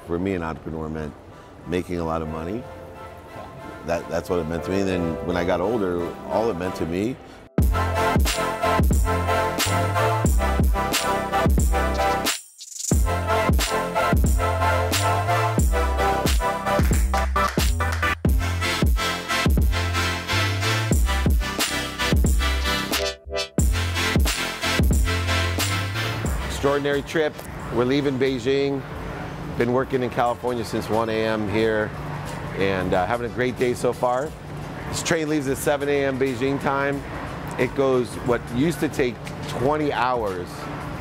for me, an entrepreneur meant making a lot of money. That's what it meant to me. And then when I got older, all it meant to me. Extraordinary trip. We're leaving Beijing. Been working in California since 1 a.m. here and having a great day so far. This train leaves at 7 a.m. Beijing time. It goes what used to take 20 hours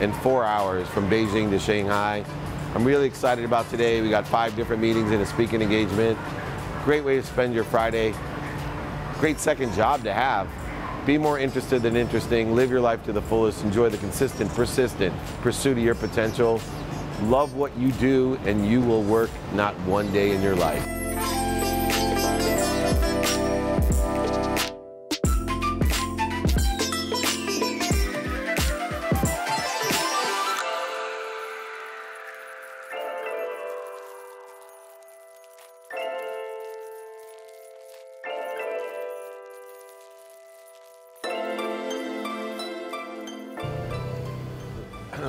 and 4 hours from Beijing to Shanghai. I'm really excited about today. We got 5 different meetings and a speaking engagement. Great way to spend your Friday. Great second job to have. Be more interested than interesting. Live your life to the fullest. Enjoy the consistent, persistent pursuit of your potential. Love what you do, and you will work not one day in your life.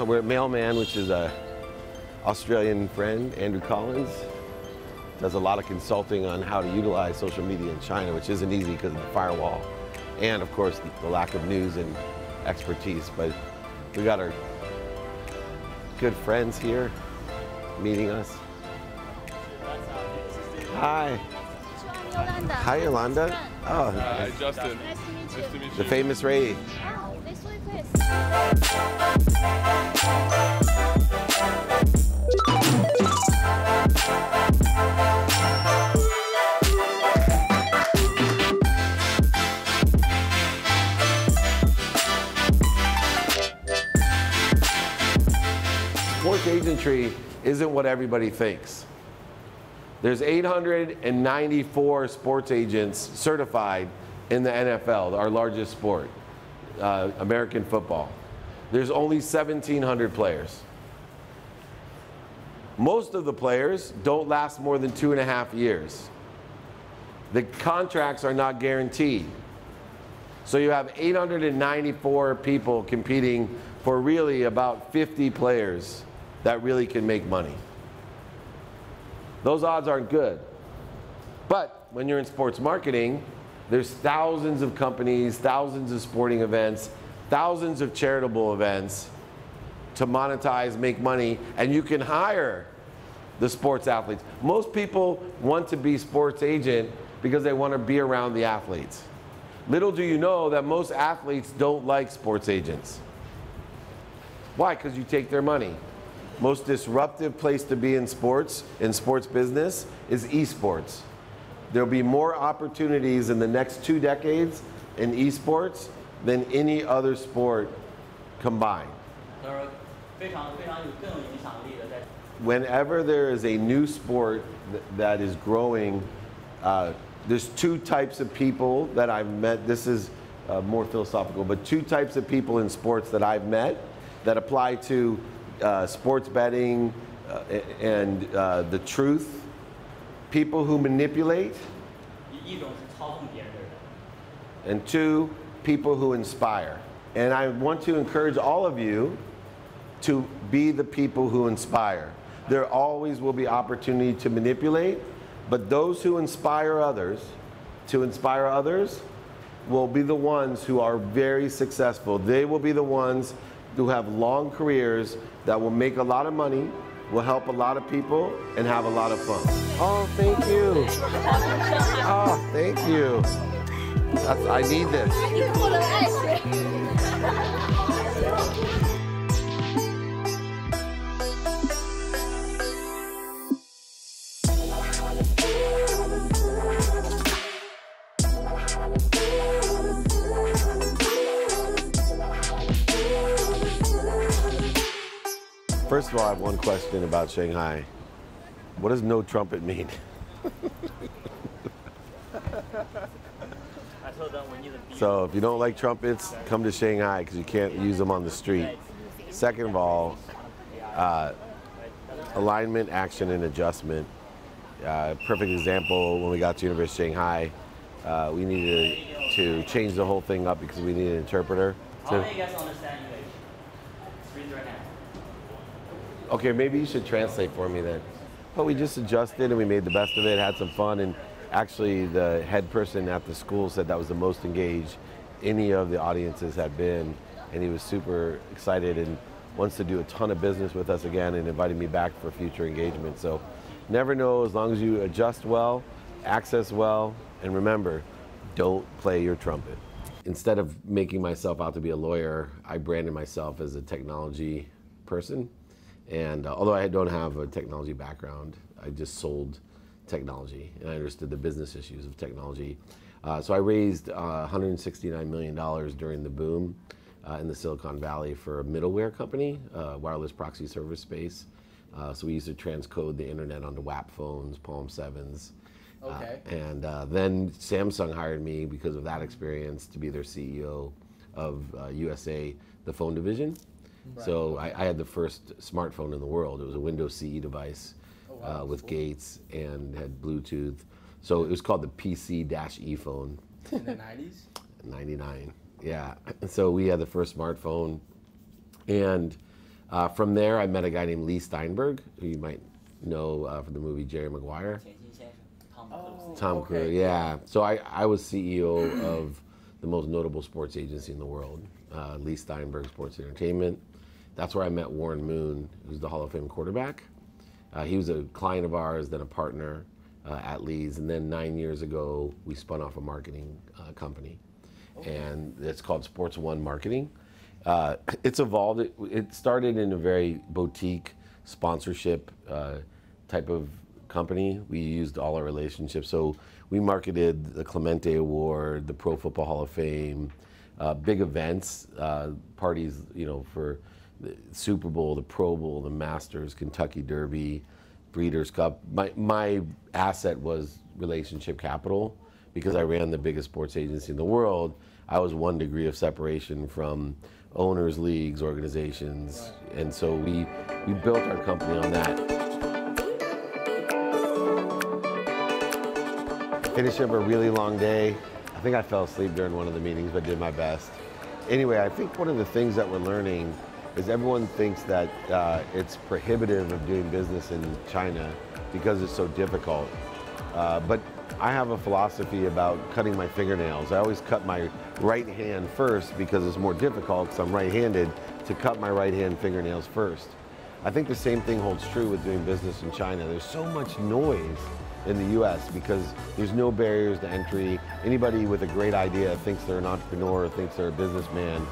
We're at Mailman, which is a Australian friend, Andrew Collins. Does a lot of consulting on how to utilize social media in China, which isn't easy because of the firewall. And of course, the lack of news and expertise. But we got our good friends here meeting us. Hi. Hi, Yolanda. Oh, hi, Justin. Nice to meet you. Nice to meet you. The famous Ray. Oh, this way, please. Sports agentry isn't what everybody thinks. There's 894 sports agents certified in the NFL, our largest sport, American football. There's only 1,700 players. Most of the players don't last more than 2.5 years. The contracts are not guaranteed. So you have 894 people competing for really about 50 players that really can make money. Those odds aren't good. But when you're in sports marketing, there's thousands of companies, thousands of sporting events, thousands of charitable events to monetize, make money, and you can hire the sports athletes. Most people want to be sports agent because they want to be around the athletes. Little do you know that most athletes don't like sports agents. Why? Because you take their money. Most disruptive place to be in sports business, is esports. There'll be more opportunities in the next 2 decades in esports than any other sport combined. Whenever there is a new sport that is growing, there's 2 types of people that I've met. This is more philosophical, but 2 types of people in sports that I've met that apply to sports betting and the truth. People who manipulate, and 2, people who inspire. And I want to encourage all of you to be the people who inspire. There always will be opportunity to manipulate, but those who inspire others will be the ones who are very successful. They will be the ones who have long careers that will make a lot of money, will help a lot of people, and have a lot of fun. Oh, thank you. Oh, thank you. I need this. First of all, I have one question about Shanghai. What does no trumpet mean? So if you don't like trumpets, come to Shanghai because you can't use them on the street. Second of all, alignment, action, and adjustment. Perfect example, when we got to University of Shanghai, we needed to change the whole thing up because we needed an interpreter. How many of you guys understand English? Raise your hand. Okay, maybe you should translate for me then. But we just adjusted and we made the best of it, had some fun, and actually the head person at the school said that was the most engaged any of the audiences had been, and he was super excited and wants to do a ton of business with us again and invited me back for future engagement. So never know, as long as you adjust well, access well, and remember, don't play your trumpet. Instead of making myself out to be a lawyer, I branded myself as a technology person. And although I don't have a technology background, I just sold technology and I understood the business issues of technology. So I raised $169 million during the boom in the Silicon Valley for a middleware company, wireless proxy service space. So we used to transcode the internet onto WAP phones, Palm 7s. Okay. And then Samsung hired me because of that experience to be their CEO of USA, the phone division. Right. So I had the first smartphone in the world. It was a Windows CE device with gates and had Bluetooth. So it was called the PC-E phone. In the 90s? 99, yeah. So we had the first smartphone. And from there, I met a guy named Leigh Steinberg, who you might know from the movie Jerry Maguire. Tom Cruise, yeah. So I was CEO of the most notable sports agency in the world, Leigh Steinberg Sports Entertainment. That's where I met Warren Moon, who's the Hall of Fame quarterback. He was a client of ours, then a partner at Leigh's, and then 9 years ago, we spun off a marketing company, and it's called Sports One Marketing. It's evolved. It started in a very boutique sponsorship type of company. We used all our relationships. So we marketed the Clemente Award, the Pro Football Hall of Fame, big events, parties, for the Super Bowl, the Pro Bowl, the Masters, Kentucky Derby, Breeders' Cup. My asset was relationship capital because I ran the biggest sports agency in the world. I was 1 degree of separation from owners, leagues, organizations, and so we built our company on that. Finished up a really long day. I think I fell asleep during one of the meetings, but did my best. Anyway, I think one of the things that we're learning is everyone thinks that it's prohibitive of doing business in China because it's so difficult. But I have a philosophy about cutting my fingernails. I always cut my right hand first because it's more difficult because I'm right-handed to cut my right hand fingernails first. I think the same thing holds true with doing business in China. There's so much noise in the US because there's no barriers to entry. Anybody with a great idea thinks they're an entrepreneur or thinks they're a businessman.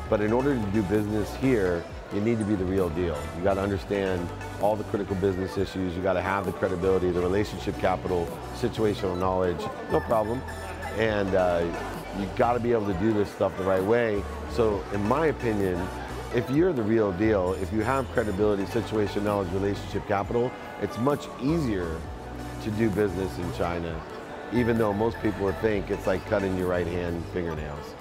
But in order to do business here, you need to be the real deal. You got to understand all the critical business issues. You got to have the credibility, the relationship capital, situational knowledge, no problem. And you got to be able to do this stuff the right way. So in my opinion, if you're the real deal, if you have credibility, situation knowledge, relationship capital, it's much easier to do business in China, even though most people would think it's like cutting your right hand fingernails.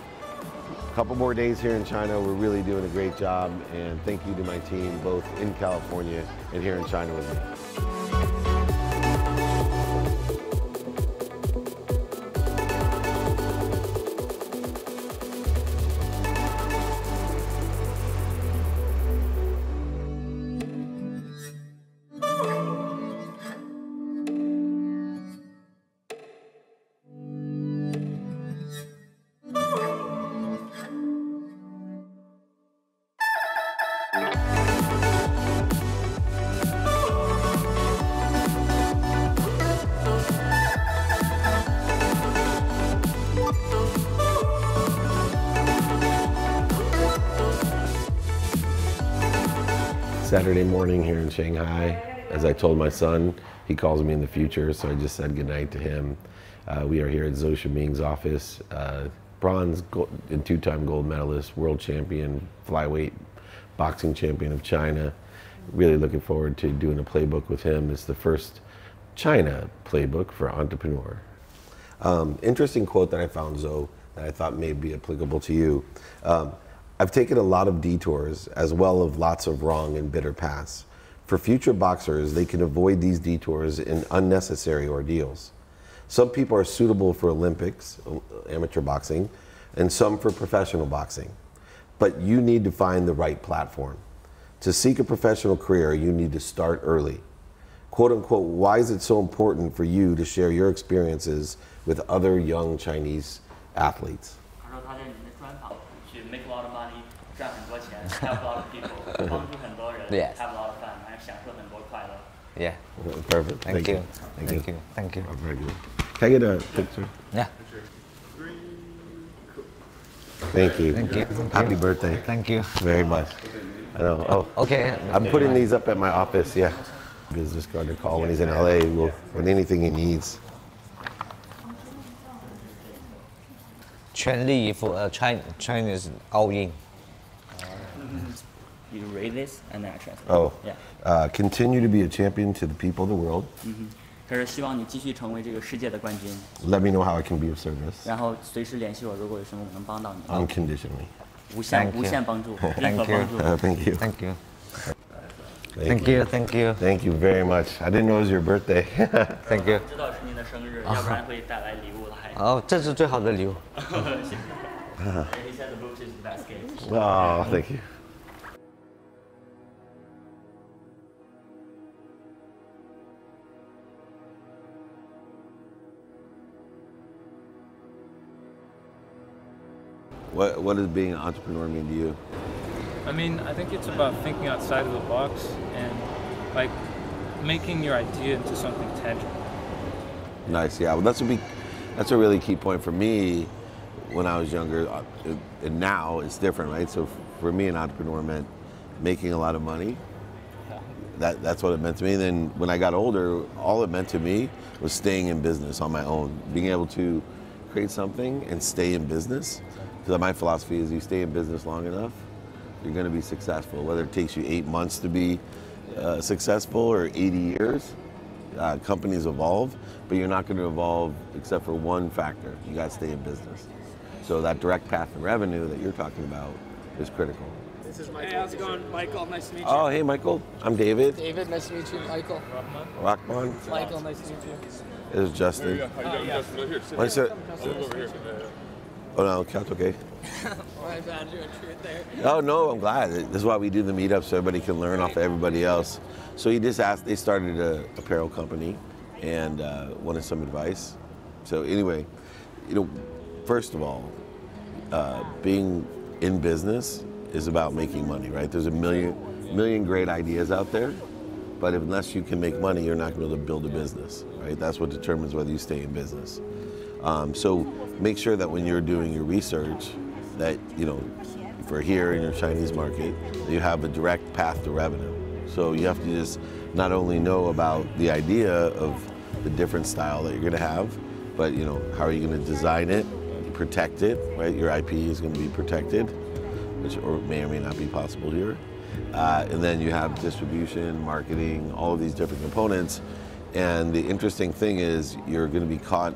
A couple more days here in China, we're really doing a great job, and thank you to my team, both in California and here in China with me. Saturday morning here in Shanghai. As I told my son, he calls me in the future, so I just said goodnight to him. We are here at Zhou Shiming's office, bronze and two-time gold medalist, world champion, flyweight boxing champion of China. Really looking forward to doing a playbook with him. It's the first China playbook for entrepreneur. Interesting quote that I found, Zhou, that I thought may be applicable to you. I've taken a lot of detours as well as lots of wrong and bitter paths. For future boxers, they can avoid these detours and unnecessary ordeals. Some people are suitable for Olympics, amateur boxing, and some for professional boxing. But you need to find the right platform. To seek a professional career, you need to start early. Quote unquote, why is it so important for you to share your experiences with other young Chinese athletes? Make a lot of money, 赚很多钱, help a lot of people, 帮助很多人, Yes. have a lot of fun, 还享受很多快乐. Yeah. Perfect. Thank you. Thank you. Thank you. Oh, very good. Can I get a picture? Yeah. Thank you. Thank you. Happy birthday. Thank you. Very much. I know. Oh, Okay. I'm putting these up at my office. Yeah. Business card to call when he's in LA. When anything he needs. 全力以赴 Chinese all in. You read this and then I translate. Oh. Yeah. Continue to be a champion to the people of the world. 他说希望你继续成为这个世界的冠军， Let me know how I can be of service 然后随时联系我，如果有什么我能帮到你， unconditionally. Thank you. 无限帮助，任何 Thank you. 帮助。 Thank you. Thank you. Thank you. Thank you. Thank you very much. I didn't know it was your birthday. Thank you. 知道是您的生日，要不然会带来礼物来。哦，这是最好的礼物。谢谢。He said the book is the best gift. Oh, thank you. What does being an entrepreneur mean to you? I mean, I think it's about thinking outside of the box and like making your idea into something tangible. Nice, yeah. Well, that's a really key point for me when I was younger, and now it's different, right? So for me, an entrepreneur meant making a lot of money. That's what it meant to me. And then when I got older, all it meant to me was staying in business on my own, being able to create something and stay in business. Because my philosophy is you stay in business long enough, you're going to be successful. Whether it takes you 8 months to be successful or 80 years, companies evolve, but you're not going to evolve except for one factor. You got to stay in business. So that direct path to revenue that you're talking about is critical. This is Michael. Hey, how's it going, Michael? Nice to meet you. Oh, hey, Michael. I'm David. David, nice to meet you. Michael. Rockman. Michael, nice to meet you. This is Justin. What's it? Oh no, count okay. My bad, you intrude there. Oh no, I'm glad. This is why we do the meetups so everybody can learn off of everybody else. So he just asked, they started an apparel company and wanted some advice. So anyway, first of all, being in business is about making money, right? There's a million great ideas out there, but unless you can make money, you're not going to be able to build a business, right? That's what determines whether you stay in business. So make sure that when you're doing your research that, for here in your Chinese market, that you have a direct path to revenue. So you have to just not only know about the idea of the different style that you're going to have, but how are you going to design it, protect it, right? Your IP is going to be protected, which may or may not be possible here. And then you have distribution, marketing, all of these different components. And the interesting thing is you're going to be caught,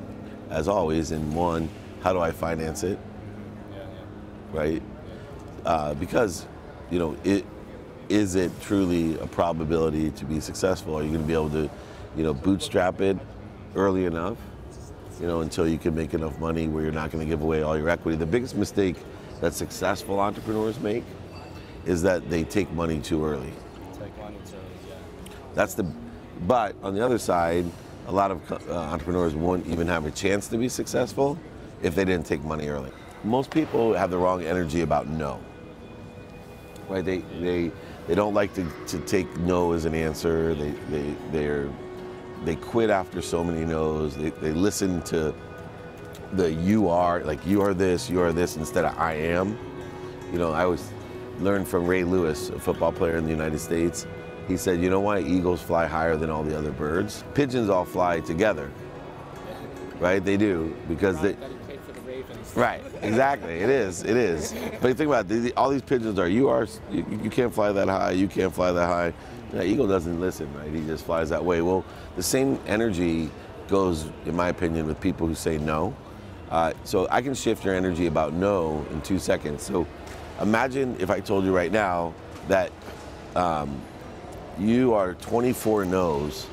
as always, in one, how do I finance it? Right? Because, is it truly a probability to be successful? Are you going to be able to, bootstrap it early enough, until you can make enough money where you're not going to give away all your equity? The biggest mistake that successful entrepreneurs make is that they take money too early. But on the other side, a lot of entrepreneurs won't even have a chance to be successful if they didn't take money early. Most people have the wrong energy about no. Right? They don't like to take no as an answer. They quit after so many no's. They listen to the you are this instead of I am. I always learned from Ray Lewis, a football player in the United States. He said, you know why eagles fly higher than all the other birds? Pigeons all fly together, right? They do, because they... Right, exactly, it is. But you think about it, all these pigeons you can't fly that high, you can't fly that high. The eagle doesn't listen, right? He just flies that way. Well, the same energy goes, in my opinion, with people who say no. So I can shift your energy about no in 2 seconds. So imagine if I told you right now that you are 24 no's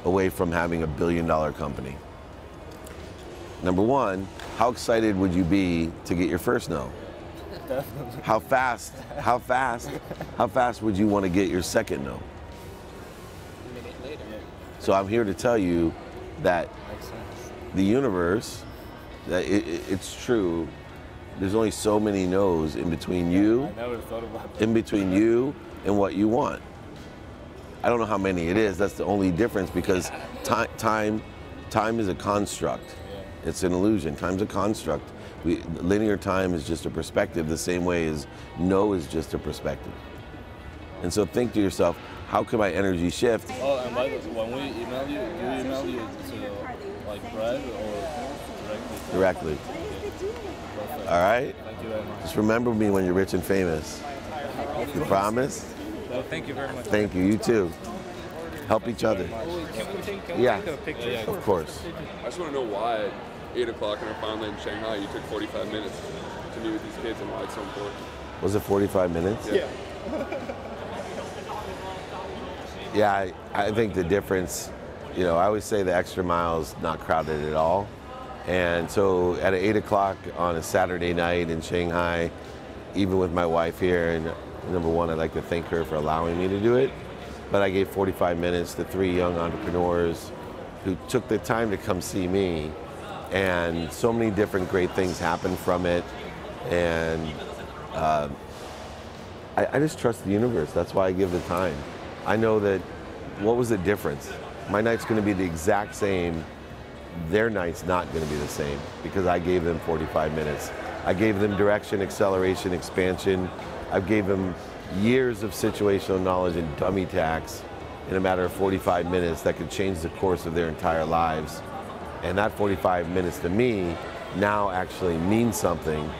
away from having $1 billion company. Number one, how excited would you be to get your first no? Definitely. How fast would you want to get your second no? A minute later. So I'm here to tell you that Makes sense. the universe, that it's true, there's only so many no's in between you, I never thought about that. in between you and what you want. I don't know how many it is, that's the only difference, because time is a construct. It's an illusion, time's a construct. Linear time is just a perspective, the same way as no is just a perspective. And so think to yourself, how can my energy shift? Oh, and by the way, when we email you, do we email you to like Brad or directly? Directly. Perfect. All right? Thank you very much. Just remember me when you're rich and famous. You promise? Well, thank you very much. Thank you, you too. Help each other. Can we take Yeah. a picture? Of course. I just want to know why at 8 o'clock in our farmland in Shanghai, you took 45 minutes to meet with these kids and why it's so important. Was it 45 minutes? Yeah. Yeah, I think the difference, I always say the extra mile is not crowded at all. And so at 8 o'clock on a Saturday night in Shanghai, even with my wife here, and number one, I'd like to thank her for allowing me to do it, but I gave 45 minutes to 3 young entrepreneurs who took the time to come see me, and so many different great things happened from it. And I just trust the universe. That's why I give the time. I know that, what was the difference? My night's going to be the exact same. Their night's not going to be the same because I gave them 45 minutes. I gave them direction, acceleration, expansion. I gave them years of situational knowledge and dummy tax in a matter of 45 minutes that could change the course of their entire lives. And that 45 minutes to me now actually means something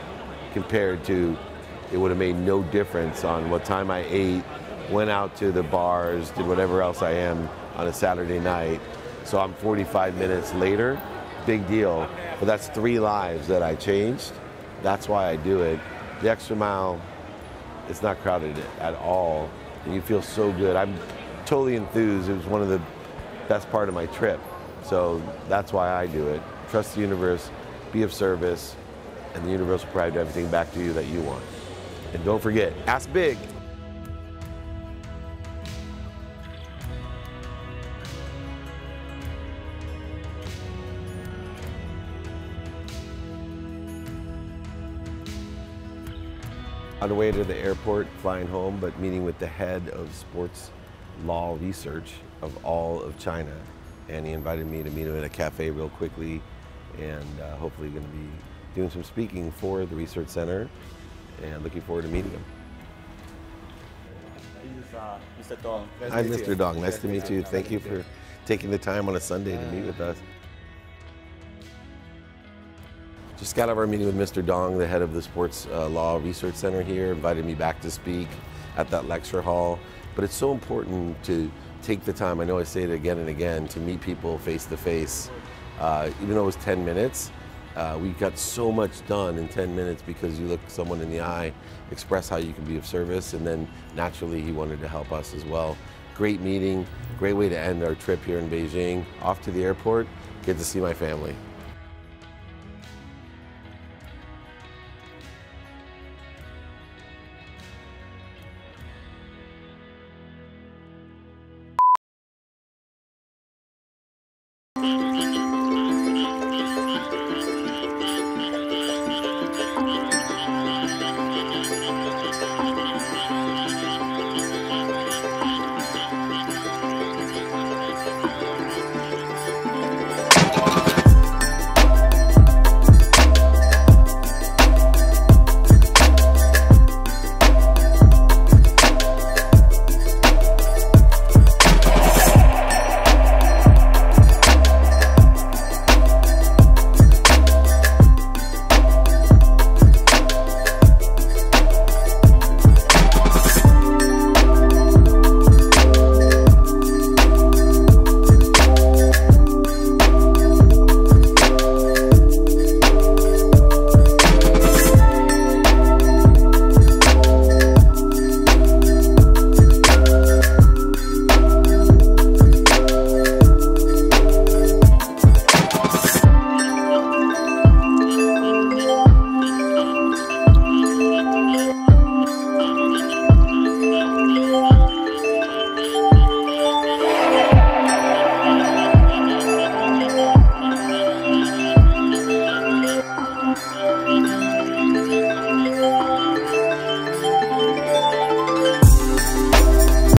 compared to it would have made no difference on what time I ate, went out to the bars, did whatever else I am on a Saturday night. So I'm 45 minutes later, big deal. But that's 3 lives that I changed. That's why I do it. The extra mile, it's not crowded at all. And you feel so good. I'm totally enthused. It was one of the best part of my trip. So that's why I do it. Trust the universe, be of service, and the universe will provide everything back to you that you want. And don't forget, ask big. On the way to the airport, flying home, but meeting with the head of sports law research of all of China. And he invited me to meet him at a cafe real quickly, and hopefully going to be doing some speaking for the research center, and looking forward to meeting him. This is Mr. Dong. Hi, Mr. Dong. Nice to meet you. Thank you for taking the time on a Sunday to meet with us. Just got out of our meeting with Mr. Dong, the head of the Sports Law Research Center here, invited me back to speak at that lecture hall. But it's so important to take the time, I know I say it again and again, to meet people face to face. Even though it was 10 minutes, we got so much done in 10 minutes because you look someone in the eye, express how you can be of service, and then naturally he wanted to help us as well. Great meeting, great way to end our trip here in Beijing. Off to the airport, get to see my family.